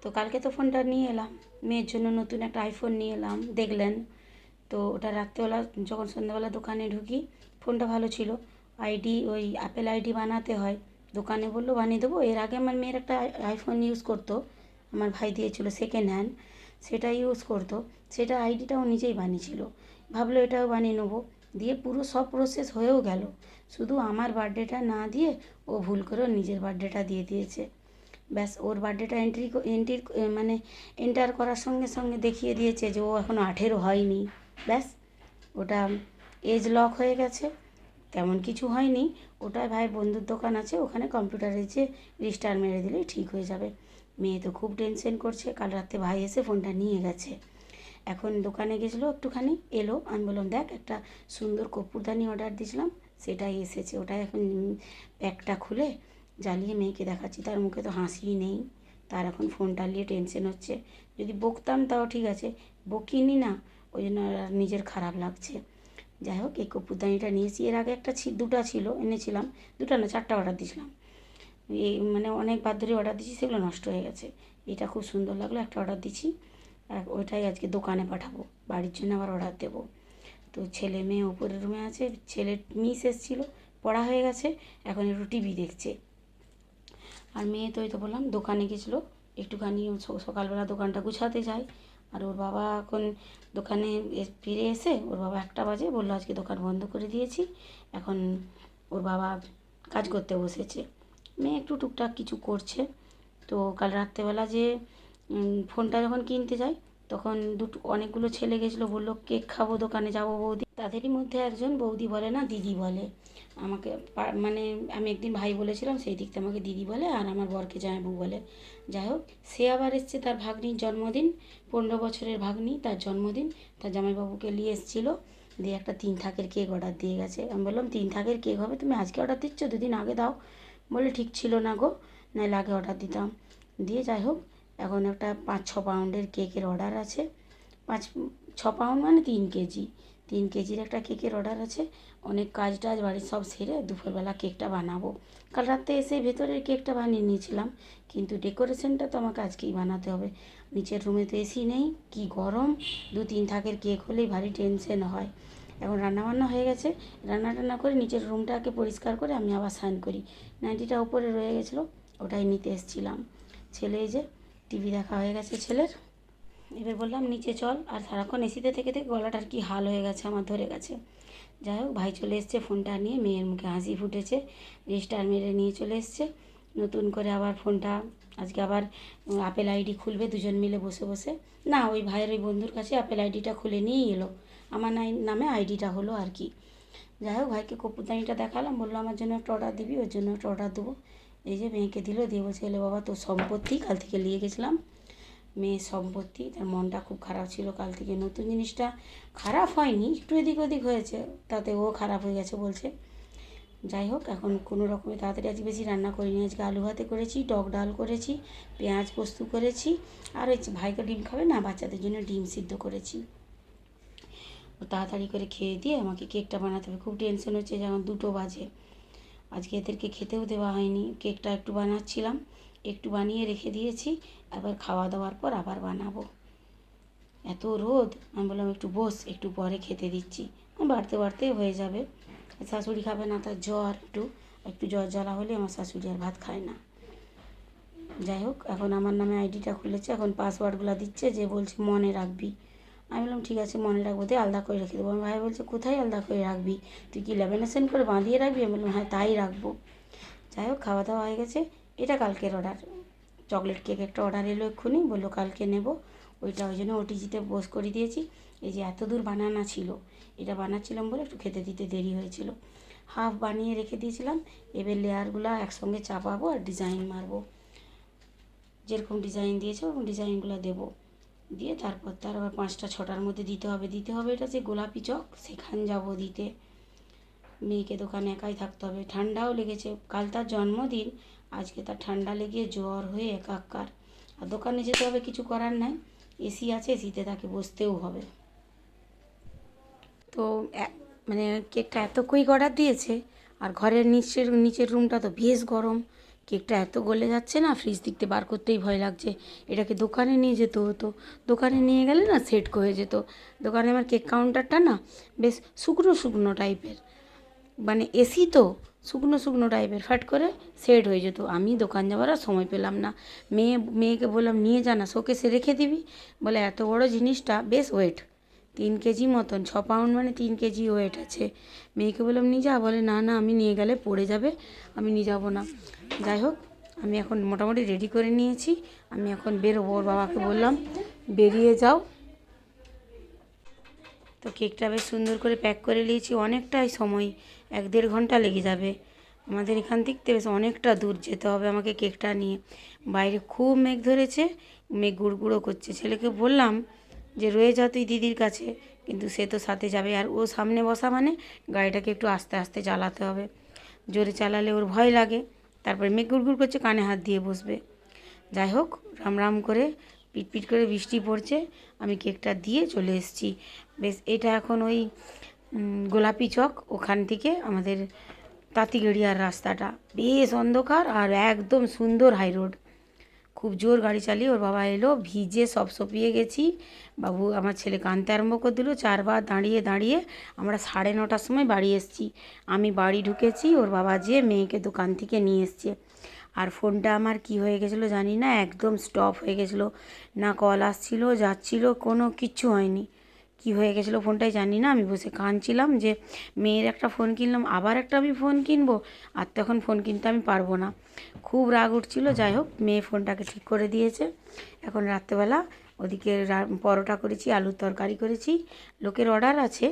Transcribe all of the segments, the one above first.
তো কালকে তো ফোনটা নিয়ে এলাম, মেয়ের জন্য নতুন একটা আইফোন নিয়ে এলাম, দেখলেন। তো ওটা রাত্রেবেলা যখন সন্ধ্যাবেলা দোকানে ঢুকি, ফোনটা ভালো ছিল, আইডি ওই অ্যাপেল আইডি বানাতে হয়, দোকানে বললো বানিয়ে দেবো। এর আগে আমার মেয়ের একটা আইফোন ইউজ করতো, আমার ভাই দিয়েছিল সেকেন্ড হ্যান্ড, সেটা ইউজ করতো, সেটা আইডিটাও নিজেই বানিয়েছিল, ভাবলো এটাও বানিয়ে নেবো। দিয়ে পুরো সব প্রসেস হয়েও গেল, শুধু আমার বার্থডেটা না দিয়ে ও ভুল করে ওর নিজের বার্থডেটা দিয়ে দিয়েছে। ব্যাস, ওর বার্থডেটা মানে এন্টার করার সঙ্গে সঙ্গে দেখিয়ে দিয়েছে যে ও এখনও 18 হয়নি। ব্যাস, ওটা এজ লক হয়ে গেছে, তেমন কিছু হয়নি। ওটাই ভাই বন্ধুর দোকান আছে, ওখানে কম্পিউটারে যে রেজিস্টার মেরে দিলেই ঠিক হয়ে যাবে। মেয়ে তো খুব টেনশন করছে, কাল রাতে ভাই এসে ফোনটা নিয়ে গেছে। এখন দোকানে গেছিলো একটুখানি, এলো, আমি বললাম দেখ একটা সুন্দর কর্পূরদানি অর্ডার দিয়েছিলাম, সেটাই এসেছে। ওটাই এখন প্যাকটা খুলে জ্বালিয়ে মেয়েকে দেখাচ্ছি, তার মুখে তো হাসিই নেই, তার এখন ফোনটা নিয়ে টেনশন হচ্ছে। যদি বকতাম তাও ঠিক আছে, বকিনি না, ওই জন্য আর নিজের খারাপ লাগছে। যাই হোক, এই কর্পূরদানিটা নিয়েছি, এর আগে একটা দুটো ছিল, এনেছিলাম, দুটো না চারটা অর্ডার দিয়েছিলাম, এই মানে অনেকবার ধরে অর্ডার দিয়েছি, সেগুলো নষ্ট হয়ে গেছে। এটা খুব সুন্দর লাগলো, একটা অর্ডার দিচ্ছি, ওইটাই আজকে দোকানে পাঠাবো, বাড়ির জন্য আবার অর্ডার দেবো। তো ছেলে মেয়ে ওপরের রুমে আছে, ছেলের মিস এসেছিলো, পড়া হয়ে গেছে, এখন একটু টিভি দেখছে। আর মেয়ে তো এই তো বললাম দোকানে গেছিলো, একটুখানি সকালবেলা দোকানটা গুছাতে যায়। আর ওর বাবা এখন দোকানে ফিরে এসে, ওর বাবা 1টা বাজে, বললো আজকে দোকান বন্ধ করে দিয়েছি। এখন ওর বাবা কাজ করতে বসেছে, মেয়ে একটু টুকটাক কিছু করছে। তো কাল রাত্রেবেলা যে ফোনটা যখন কিনতে যাই, তখন অনেকগুলো ছেলে গেছিলো, বললো কেক খাবো, দোকানে যাবো বৌদি। তাদেরই মধ্যে একজন বৌদি বলে না, দিদি বলে আমাকে। মানে আমি একদিন ভাই বলেছিলাম, সেই দিক থেকে আমাকে দিদি বলে, আর আমার বরকে জামাইবাবু বলে। যাই হোক, সে আবার এসছে, তার ভাগ্নির জন্মদিন, 15 বছরের ভাগ্নি, তার জন্মদিন, তার জামাইবাবুকে নিয়ে এসেছিলো। দিয়ে একটা 3 থাকের কেক অর্ডার দিয়ে গেছে। আমি বললাম 3 থাকের কেক হবে, তুমি আজকে অর্ডার দিচ্ছ, 2 দিন আগে দাও। বলে ঠিক ছিল না গো, নাহলে আগে অর্ডার দিতাম। দিয়ে যাই হোক, এখন একটা 5-6 পাউন্ডের কেকের অর্ডার আছে, 5-6 পাউন্ড মানে 3 কেজি, 3 কেজির একটা কেকের অর্ডার আছে। অনেক কাজ টাজ বাড়ির সব সেরে দুপুরবেলা কেকটা বানাবো। কাল রাতে এসে ভেতরের কেকটা বানিয়ে নিয়েছিলাম, কিন্তু ডেকোরেশনটা তো আমাকে আজকেই বানাতে হবে। নিচের রুমে তো এসি নেই, কি গরম, 2-3 থাকের কেক হলেই ভারী টেনশন হয়। এখন রান্নাবান্না হয়ে গেছে, রান্না টান্না করে নিচের রুমটাকে পরিষ্কার করে আমি আবার স্নান করি। নাইটিটা উপরে রয়ে গেছিলো, ওটাই নিতে এসেছিলাম। ছেলে এই যে টিভি দেখা হয়ে গেছে ছেলের, এবার বললাম নিচে চল, আর সারাক্ষণ এসিতে থেকে থেকে গলাটার কি হাল হয়ে গেছে আমার, ধরে গেছে। যাই হোক, ভাই চলে এসছে, ফোনটা নিয়ে মেয়ের মুখে হাসি ফুটেছে, রেজিস্টার মেরে নিয়ে চলে এসছে নতুন করে। আবার ফোনটা আজকে আবার আপেল আইডি খুলবে দুজন মিলে বসে বসে, না ওই ভাইয়ের ওই বন্ধুর কাছে আপেল আইডিটা খুলে নিয়েই এলো, আমার নামে আইডিটা হলো আর কি। যাই হোক, ভাইকে কপুরদানিটা দেখালাম, বললো আমার জন্য একটা অর্ডার দিবি, ওর জন্য একটা অর্ডার দেবো। এই যে মেয়েকে দিল, দিয়ে বলছে এলে বাবা তোর সম্পত্তি, কাল থেকে নিয়ে গেছিলাম মেয়ের সম্পত্তি। তার মনটা খুব খারাপ ছিল কাল থেকে, নতুন জিনিসটা খারাপ হয়নি, একটু এদিক ওদিক হয়েছে, তাতে ও খারাপ হয়ে গেছে বলছে। যাই হোক, এখন কোনো রকমে তাড়াতাড়ি আজকে বেশি রান্না করিনি, আজকে আলু ভাতে করেছি, টক ডাল করেছি, পেঁয়াজ পোস্ত করেছি, আর ওই ভাইকে ডিম খাবে না, বাচ্চাদের জন্য ডিম সিদ্ধ করেছি। ও তাড়াতাড়ি করে খেয়ে দিয়ে আমাকে কেকটা বানাতে হবে, খুব টেনশন হচ্ছে, যখন 2টো বাজে। আজকে এদেরকে খেতেও দেওয়া হয়নি, কেকটা একটু বানাচ্ছিলাম, একটু বানিয়ে রেখে দিয়েছি, আবার খাওয়া দাওয়ার পর আবার বানাবো। এত রোদ, আমি বললাম একটু বস, একটু পরে খেতে দিচ্ছি, বাড়তে বাড়তে হয়ে যাবে। শাশুড়ি খাবে না, তার জ্বর, একটু একটু জ্বর জ্বালা হলে আমার শাশুড়ি আর ভাত খায় না। যাই হোক, এখন আমার নামে আইডিটা খুলেছে, এখন পাসওয়ার্ডগুলো দিচ্ছে, যে বলছে মনে রাখবি। আমি বললাম ঠিক আছে মনে রাখবো, দিয়ে আলাদা করে রেখে দেবো। আমার ভাই বলছে কোথায় আলাদা করে রাখবি, তুই কি ল্যামিনেশন করে বাঁধিয়ে রাখবি? আমি বললাম হ্যাঁ তাই রাখবো। যাই হোক, খাওয়া দাওয়া হয়ে গেছে। এটা কালকের অর্ডার, চকলেট কেক একটা অর্ডার এলো এক্ষুনি, বললো কালকে নেব, ওইটা ওই জন্য ওটিজিতে পোজ করে দিয়েছি। এই যে এত দূর বানানা ছিল, এটা বানাচ্ছিলাম বলে একটু খেতে দিতে দেরি হয়েছিল। হাফ বানিয়ে রেখে দিয়েছিলাম, এবার লেয়ারগুলো একসঙ্গে চাপাবো আর ডিজাইন মারবো, যেরকম ডিজাইন দিয়েছে ওরকম ডিজাইনগুলো দেবো। দিয়ে তারপর তার আবার 5টা-6টার মধ্যে দিতে হবে এটা যে গোলাপি চক, সেখান যাব দিতে। মেয়েকে দোকানে একাই থাকতে হবে, ঠান্ডাও লেগেছে, কাল তার জন্মদিন, আজকে তার ঠান্ডা লেগে জ্বর হয়ে একাকার। আর দোকানে যেতে হবে, কিছু করার নাই, এসি আছে, এসিতে তাকে বসতেও হবে। তো মানে কেকটা এত কুইক অর্ডার দিয়েছে, আর ঘরের নিচের নিচের রুমটা তো বেশ গরম, কেকটা এত গলে যাচ্ছে না, ফ্রিজ দিকতে বার করতেই ভয় লাগছে। এটাকে দোকানে নিয়ে যেতে হতো, দোকানে নিয়ে গেলে না সেট হয়ে যেত। দোকানে আমার কেক কাউন্টারটা না বেশ শুকনো শুকনো টাইপের, মানে এসি তো, শুকনো শুকনো টাইপের, ফ্যাট করে সেট হয়ে যেত। আমি দোকান যাওয়ার আর সময় পেলাম না। মেয়েকে বললাম নিয়ে যা না, শোকেসে রেখে দিবি। বলে এত বড় জিনিসটা বেশ ওয়েট, 3 কেজি মতন, 6 পাউন্ড মানে 3 কেজি ওয়েট আছে। মেয়েকে বললাম নিয়ে যা, বলে না না আমি নিয়ে গেলে পড়ে যাবে, আমি নিয়ে যাবো না। যাই হোক, আমি এখন মোটামুটি রেডি করে নিয়েছি, আমি এখন বেরোবো। ওর বাবাকে বললাম বেরিয়ে যাও। তো কেকটা বেশ সুন্দর করে প্যাক করে নিয়েছি, অনেকটাই সময়, 1-1.5 ঘন্টা লেগে যাবে। আমাদের এখান থেকে বেশ অনেকটা দূর যেতে হবে আমাকে কেকটা নিয়ে। বাইরে খুব মেঘ ধরেছে, মেঘ গুড়গুড়ো করছে। ছেলেকে বললাম যে রয়ে যা তুই দিদির কাছে, কিন্তু সে তো সাথে যাবে, আর ও সামনে বসা মানে গাড়িটাকে একটু আস্তে আস্তে চালাতে হবে। জোরে চালালে ওর ভয় লাগে, তারপরে মেঘ গুড়গুড় করছে, কানে হাত দিয়ে বসবে। যাই হোক, রাম রাম করে পিটপিট করে বৃষ্টি পড়ছে, আমি কেকটা দিয়ে চলে এসেছি। বেশ, এটা এখন ওই গোলাপি চক, ওখান থেকে আমাদের তাঁতিগেড়িয়ার রাস্তাটা বেশ অন্ধকার আর একদম সুন্দর হাই রোড। খুব জোর গাড়ি চালিয়ে ওর বাবা এলো, ভিজে সব সপিয়ে গেছি। বাবু আমার ছেলে কাঁদতে আরম্ভ করে দিল, 4 বার দাঁড়িয়ে দাঁড়িয়ে আমরা 9:30টার সময় বাড়ি এসেছি। আমি বাড়ি ঢুকেছি, ওর বাবা যেয়ে মেয়েকে দোকান থেকে নিয়ে এসছে। আর ফোনটা আমার কি হয়ে গেছিলো জানি না, একদম স্টপ হয়ে গেছিলো, না কল আসছিলো যাচ্ছিলো, কোনো কিচ্ছু হয়নি। কি হয়ে গেছিলো ফোনটাই জানি না। আমি বসে কাঁদছিলাম যে মেয়ের একটা ফোন কিনলাম, আবার একটা আমি ফোন কিনবো, আর তো এখন ফোন কিনতে আমি পারবো না। খুব রাগ উঠছিলো। যাই হোক, মেয়ে ফোনটাকে ঠিক করে দিয়েছে। এখন রাত্রেবেলা ওদিকে পরোটা করেছি, আলুর তরকারি করেছি। লোকের অর্ডার আছে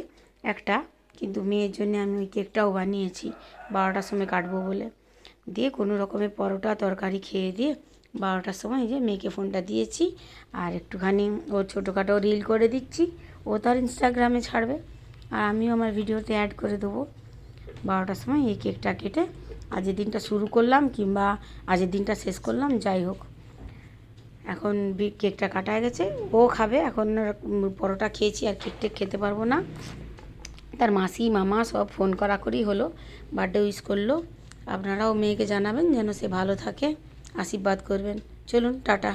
একটা, কিন্তু মেয়ের জন্য আমি ওই কেকটাও বানিয়েছি 12টার সময় কাটবো বলে। দিয়ে কোনো রকমের পরোটা তরকারি খেয়ে দিয়ে 12টার সময় যে মেয়েকে ফোনটা দিয়েছি। আর একটুখানি ওর ছোটোখাটো রিল করে দিচ্ছি, ও তার ইনস্টাগ্রামে ছাড়বে, আর আমিও আমার ভিডিওতে অ্যাড করে দেবো। 12টার সময় এই কেকটা কেটে আজের দিনটা শুরু করলাম, কিংবা আজের দিনটা শেষ করলাম। যাই হোক, এখন কেকটা কাটা গেছে, ও খাবে। এখন পরোটা খেয়েছি, আর কেকটা খেতে পারবো না। তার মাসি মামা সব ফোন করি হলো, বার্থডে উইশ করলো। আপনারাও মেয়েকে জানাবেন যেন সে ভালো থাকে, আশীর্বাদ করবেন। চলুন, টাটা।